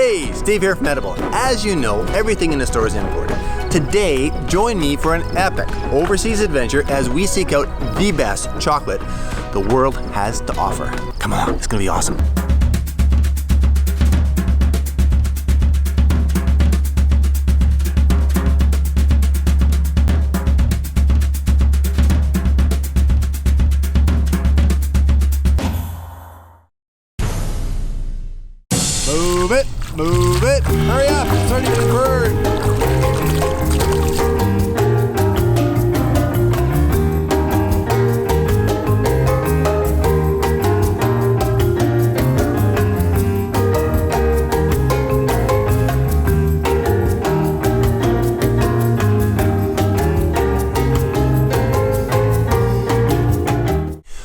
Hey, Steve here from Edible. As you know, everything in the store is imported. Today, join me for an epic overseas adventure as we seek out the best chocolate the world has to offer. Come on, it's gonna be awesome. Move it, hurry up, it's starting to burn.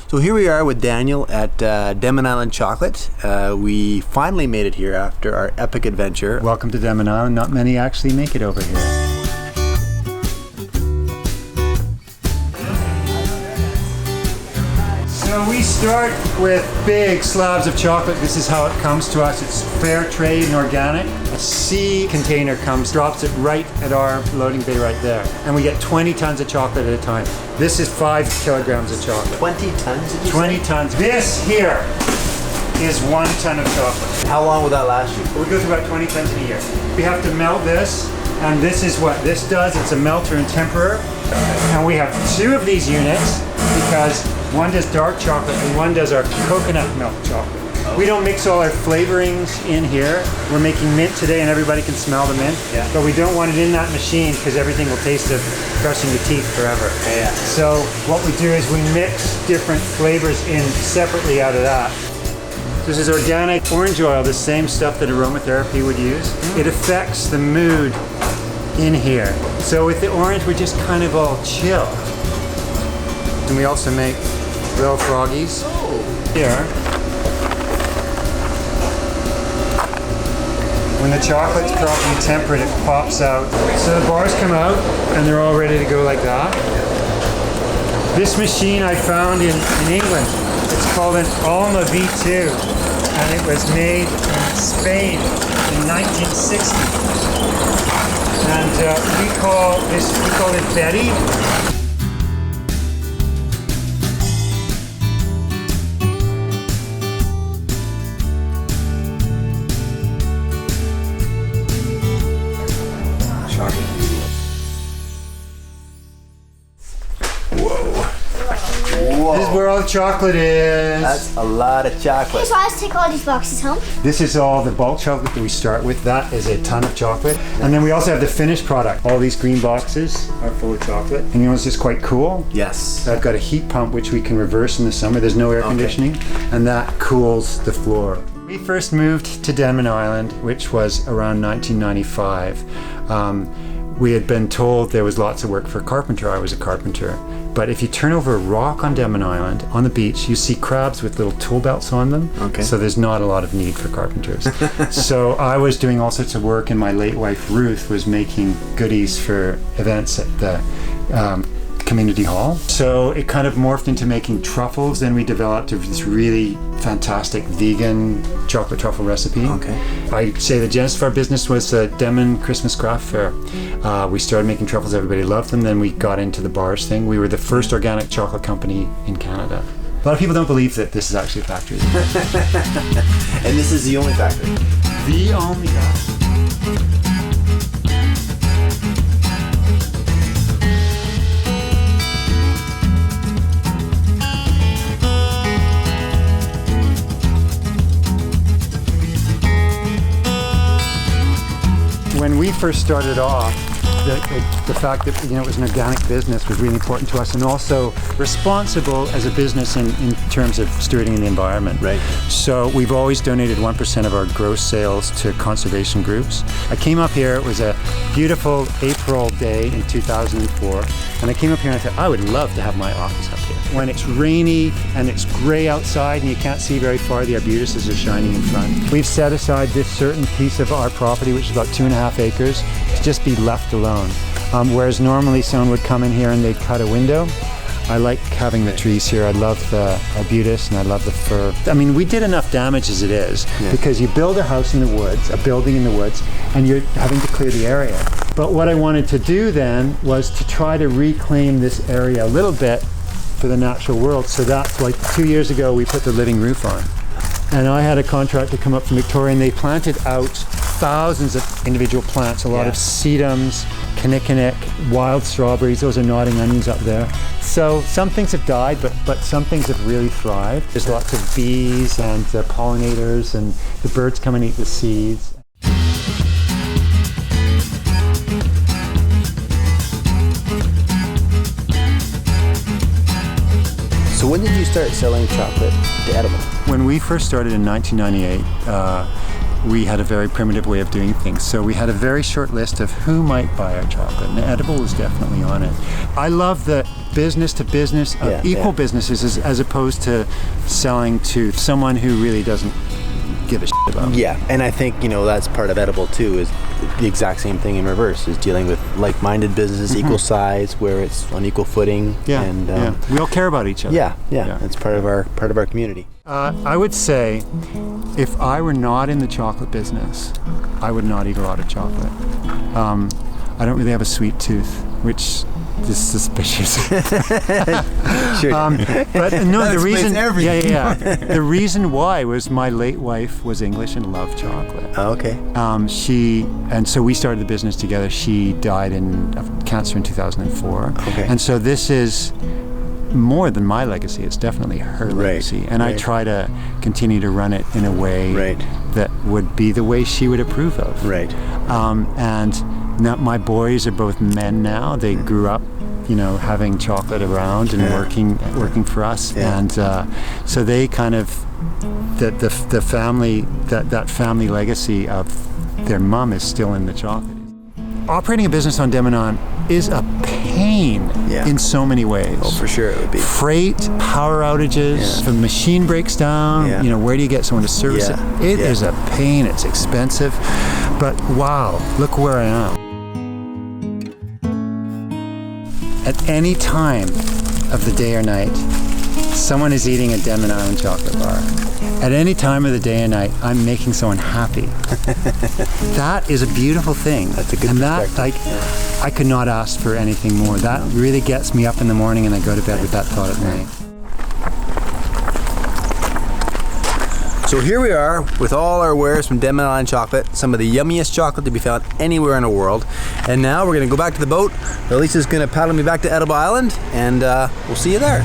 So here we are with Daniel at Denman Island Chocolate. We finally made it here after our epic adventure. Welcome to Denman Island. Not many actually make it over here. So we start with big slabs of chocolate. This is how it comes to us. It's fair trade and organic. A sea container comes, drops it right at our loading bay right there. And we get 20 tons of chocolate at a time. This is 5 kilograms of chocolate. 20 tons, did you 20 say? tons. This here is 1 ton of chocolate. How long will that last you? We go through about 20 tons in a year. We have to melt this, and this is what this does. It's a melter and temperer. And we have 2 of these units because one does dark chocolate and one does our coconut milk chocolate. We don't mix all our flavorings in here. We're making mint today and everybody can smell the mint, but we don't want it in that machine because everything will taste of brushing your teeth forever. Yeah. So what we do is we mix different flavors in separately out of that. This is organic orange oil, the same stuff that aromatherapy would use. It affects the mood in here. So with the orange, we're just kind of all chill. And we also make little froggies here. When the chocolate's properly tempered, it pops out. So the bars come out and they're all ready to go like that. This machine I found in England. It's called an Alma V2 and it was made in Spain in 1960. And we call it Betty. This is where all the chocolate is. That's a lot of chocolate. So I have to take all these boxes home? This is all the bulk chocolate that we start with. That is a ton of chocolate. And then we also have the finished product. All these green boxes are full of chocolate. And you know what's just quite cool? Yes. I've got a heat pump which we can reverse in the summer. There's no air conditioning. And that cools the floor. We first moved to Denman Island, which was around 1995. We had been told there was lots of work for a carpenter. I was a carpenter. But if you turn over a rock on Denman Island, on the beach, you see crabs with little tool belts on them. Okay. So there's not a lot of need for carpenters. So I was doing all sorts of work, and my late wife Ruth was making goodies for events at the community hall. So it kind of morphed into making truffles. Then we developed this really fantastic vegan chocolate truffle recipe. Okay. I'd say the genesis of our business was the Denman Christmas Craft Fair. We started making truffles, everybody loved them, then we got into the bars thing. We were the first organic chocolate company in Canada. A lot of people don't believe that this is actually a factory. And this is the only factory? The only factory. When we first started off, the fact that it was an organic business was really important to us, and also responsible as a business in terms of stewarding the environment. Right. So we've always donated 1% of our gross sales to conservation groups. I came up here, it was a beautiful April day in 2004, and I came up here and I thought, I would love to have my office up here. When it's rainy and it's gray outside and you can't see very far, the arbutuses are shining in front. We've set aside this certain piece of our property, which is about 2.5 acres, to just be left alone. Whereas normally someone would come in here and they'd cut a window. I like having the trees here. I love the arbutus and I love the fir. I mean, we did enough damage as it is because you build a house in the woods, a building in the woods, and you're having to clear the area. But what I wanted to do then was to try to reclaim this area a little bit for the natural world. So that's like 2 years ago we put the living roof on. And I had a contractor come up from Victoria and they planted out thousands of individual plants, a lot of sedums, kinnikinnick, wild strawberries. Those are nodding onions up there. So some things have died, but some things have really thrived. There's lots of bees and pollinators, and the birds come and eat the seeds. So when did you start selling chocolate to edible? When we first started in 1998, we had a very primitive way of doing things. So we had a very short list of who might buy our chocolate, and edible was definitely on it. I love the business to business, equal businesses as opposed to selling to someone who really doesn't give a shit about. Yeah, and I think, you know, that's part of edible too, is the exact same thing in reverse, is dealing with like-minded businesses, equal size, where it's on equal footing. And we all care about each other. Yeah, it's part of our community. I would say, if I were not in the chocolate business, I would not eat a lot of chocolate. I don't really have a sweet tooth, which is suspicious. Sure. But no, that the reason, everything. the reason why was my late wife was English and loved chocolate. Oh, okay. And so we started the business together. She died of cancer in 2004. Okay. And so this is more than my legacy. It's definitely her legacy. And I try to continue to run it in a way that would be the way she would approve of. Right. And now my boys are both men now. They grew up, you know, having chocolate around and working for us. And so they kind of, the family, that family legacy of their mom is still in the chocolate. Operating a business on Denman is a pain in so many ways. Oh, for sure it would be. Freight, power outages, if a machine breaks down, you know, where do you get someone to service it? It is a pain, it's expensive, but wow, look where I am. At any time of the day or night, someone is eating a Denman Island chocolate bar. At any time of the day and night, I'm making someone happy. That is a beautiful thing. That's a good perspective. I could not ask for anything more. That really gets me up in the morning and I go to bed with that thought at night. So here we are with all our wares from Denman Island Chocolate, some of the yummiest chocolate to be found anywhere in the world. And now we're gonna go back to the boat. Elisa's gonna paddle me back to Edible Island, and we'll see you there.